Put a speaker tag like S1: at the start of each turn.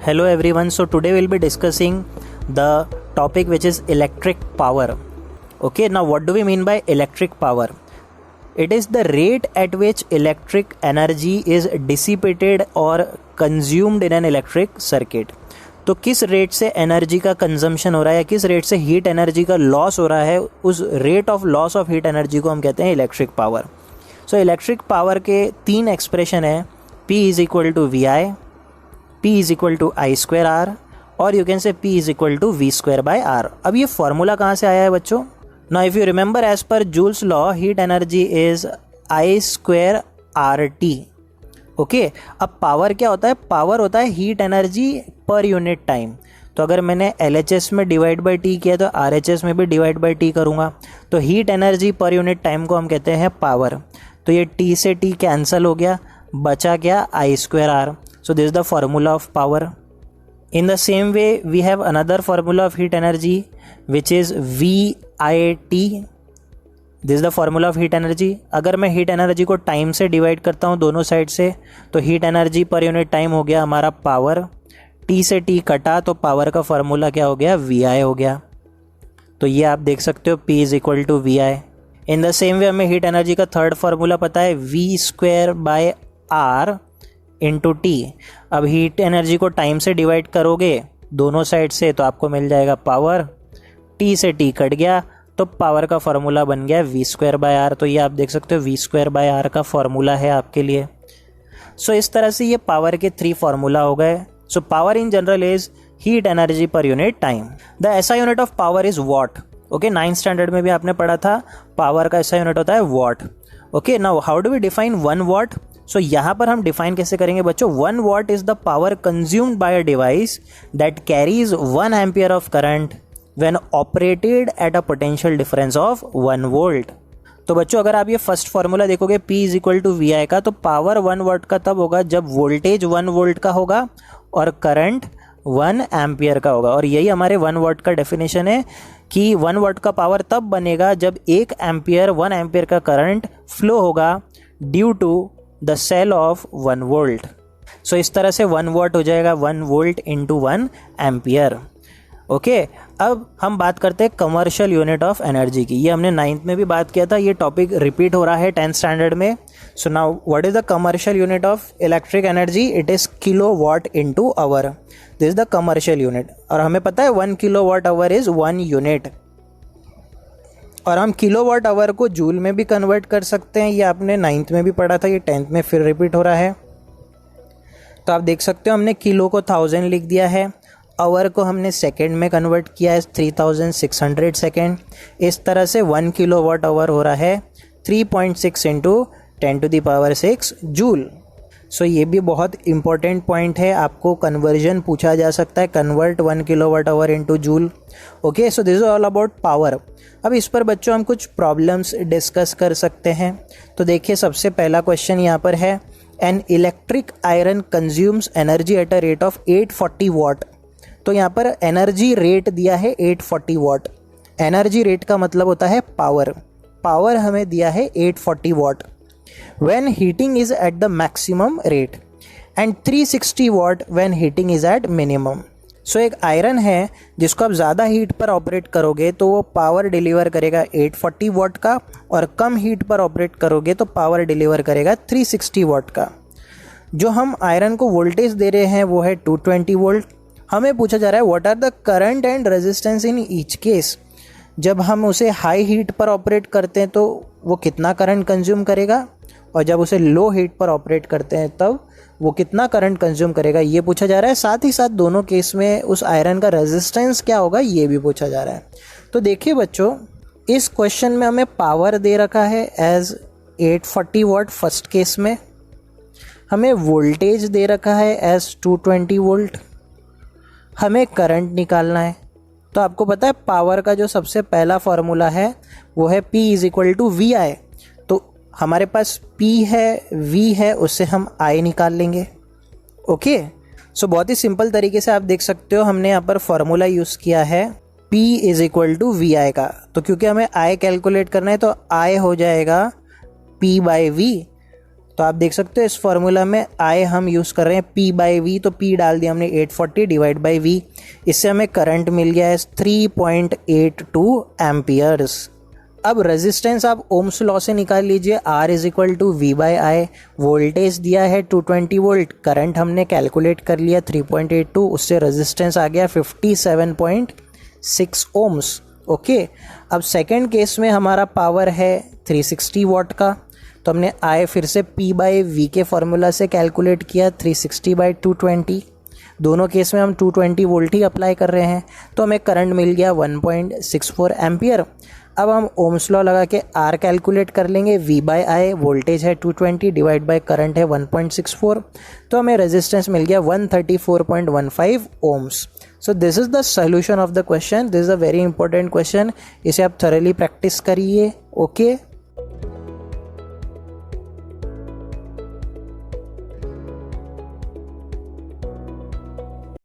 S1: Hello everyone, so today we'll be discussing the topic which is electric power. Okay, now what do we mean by electric power? It is the rate at which electric energy is dissipated or consumed in an electric circuit. तो किस rate से energy का consumption हो रहा है या किस rate से हीट एनर्जी का लॉस हो रहा है, उस rate of loss of heat energy को हम कहते हैं electric power. So electric power के तीन एक्सप्रेशन है, P is equal to V I, P is equal to I square R और you can say P is equal to V square by R. अब ये फॉर्मूला कहाँ से आया है बच्चों? Now if you remember as per Joule's law heat energy is I square R T. Okay, अब power क्या होता है? पावर होता है heat energy per unit time. तो अगर मैंने LHS में डिवाइड बाई टी किया तो RHS में भी डिवाइड बाई टी करूँगा. तो heat energy per unit time को हम कहते हैं पावर. तो ये T से T कैंसिल हो गया, बचा क्या? I square R. So this is the formula of power. In the same way, we have another formula of heat energy, which is VIT. This is the formula of heat energy. अगर मैं heat energy को time से divide करता हूँ दोनों side से, तो heat energy per unit time हो गया हमारा power. T से T कटा तो power का formula क्या हो गया? VI हो गया. तो ये आप देख सकते हो P is equal to VI. In the same way हमें heat energy का थर्ड formula पता है, V square by R into T. अब हीट एनर्जी को टाइम से डिवाइड करोगे दोनों साइड से तो आपको मिल जाएगा पावर. टी से टी कट गया तो पावर का फॉर्मूला बन गया वी स्क्वायर बाय आर. तो ये आप देख सकते हो वी स्क्वायर बाय आर का फॉर्मूला है आपके लिए. सो इस तरह से ये पावर के थ्री फॉर्मूला हो गए. So power in general is heat energy per unit time. The SI unit of power is what. Okay, 9th standard में भी आपने पढ़ा था पावर का एसआई यूनिट होता है watt. Okay, now how do we define 1 watt? So यहाँ पर हम डिफाइन कैसे करेंगे बच्चों? 1 watt is the power consumed by a device that carries 1 ampere of current when operated at a potential difference of 1 volt. तो बच्चों अगर आप ये फर्स्ट फॉर्मूला देखोगे P is equal to V I का, तो पावर 1 वॉट का तब होगा जब वोल्टेज 1 वोल्ट का होगा और करंट 1 एम्पियर का होगा. और यही हमारे 1 वॉट का डेफिनेशन है कि 1 वॉट का पावर तब बनेगा जब 1 एम्पियर का करंट फ्लो होगा due to the cell of 1 volt. So इस तरह से 1 वॉट हो जाएगा 1 वोल्ट इंटू 1 एम्पियर. ओके, अब हम बात करते हैं कमर्शियल यूनिट ऑफ एनर्जी की. ये हमने 9th में भी बात किया था, ये टॉपिक रिपीट हो रहा है 10th स्टैंडर्ड में. So now what is the commercial unit of electric energy? It is kilo watt into hour. This is the commercial unit. और हमें पता है 1 kilo watt hour is 1 unit. और हम किलो वाट आवर को joule में भी कन्वर्ट कर सकते हैं. ये आपने 9th में भी पढ़ा था, ये 10th में फिर रिपीट हो रहा है. तो आप देख सकते हो हमने किलो को 1000 लिख दिया है, आवर को हमने सेकंड में कन्वर्ट किया है 3600 सेकेंड. इस तरह से 1 किलो वाट आवर हो रहा है 3.6 इंटू 10⁻6 जूल. सो ये भी बहुत इंपॉर्टेंट पॉइंट है, आपको कन्वर्जन पूछा जा सकता है, convert 1 kilo watt hour into joule. Okay, so this is all about power. अब इस पर बच्चों हम कुछ प्रॉब्लम्स डिस्कस कर सकते हैं. तो देखिए सबसे पहला क्वेश्चन यहाँ पर है, an electric iron consumes energy at a rate of 840 what. तो यहाँ पर एनर्जी रेट दिया है 840 वॉट. एनर्जी रेट का मतलब होता है पावर. पावर हमें दिया है 840 what. when heating is at the maximum rate and 360 watt when heating is at minimum. सो एक आयरन है जिसको आप ज़्यादा हीट पर ऑपरेट करोगे तो वो पावर डिलीवर करेगा 840 वॉट का, और कम हीट पर ऑपरेट करोगे तो पावर डिलीवर करेगा 360 वॉट का. जो हम आयरन को वोल्टेज दे रहे हैं वो है 220 वोल्ट. हमें पूछा जा रहा है what are the current and resistance in each case. जब हम उसे हाई हीट पर ऑपरेट करते हैं तो वो कितना करंट कंज्यूम करेगा, और जब उसे लो हीट पर ऑपरेट करते हैं तब वो कितना करंट कंज्यूम करेगा, ये पूछा जा रहा है. साथ ही साथ दोनों केस में उस आयरन का रेजिस्टेंस क्या होगा ये भी पूछा जा रहा है. तो देखिए बच्चों, इस क्वेश्चन में हमें पावर दे रखा है एज 840 वॉट फर्स्ट केस में, हमें वोल्टेज दे रखा है एज 220 वोल्ट, हमें करंट निकालना है. तो आपको पता है पावर का जो सबसे पहला फॉर्मूला है वो है P is equal to V I. तो हमारे पास P है, V है, उससे हम I निकाल लेंगे. ओके, सो बहुत ही सिंपल तरीके से आप देख सकते हो हमने यहाँ पर फॉर्मूला यूज़ किया है P is equal to V I का. तो क्योंकि हमें I कैलकुलेट करना है तो I हो जाएगा P बाई V. तो आप देख सकते हो इस फॉर्मूला में आई हम यूज़ कर रहे हैं P बाई वी, तो P डाल दिया हमने 840 डिवाइड बाई वी, इससे हमें करंट मिल गया है 3.82 एम्पियर्स। अब रेजिस्टेंस आप ओम्स लॉ से निकाल लीजिए, R is equal to V by I, voltage दिया है 220 वोल्ट, करंट हमने कैलकुलेट कर लिया 3.82, उससे रेजिस्टेंस आ गया 57.6 ओम्स। ओके, अब सेकेंड केस में हमारा पावर है 360 वाट का, तो हमने आई फिर से P बाई वी के फॉर्मूला से कैलकुलेट किया 360 बाई 220, दोनों केस में हम 220 वोल्ट ही अप्लाई कर रहे हैं, तो हमें करंट मिल गया 1.64 एम्पियर। अब हम ओम्स लॉ लगा के R कैलकुलेट कर लेंगे, V बाई आई, वोल्टेज है 220 डिवाइड बाई करंट है 1.64, तो हमें रेजिस्टेंस मिल गया 134.15 ohms. So this is the solution of the question, this is a very important question, इसे आप थॉरली प्रैक्टिस करिए। ओके।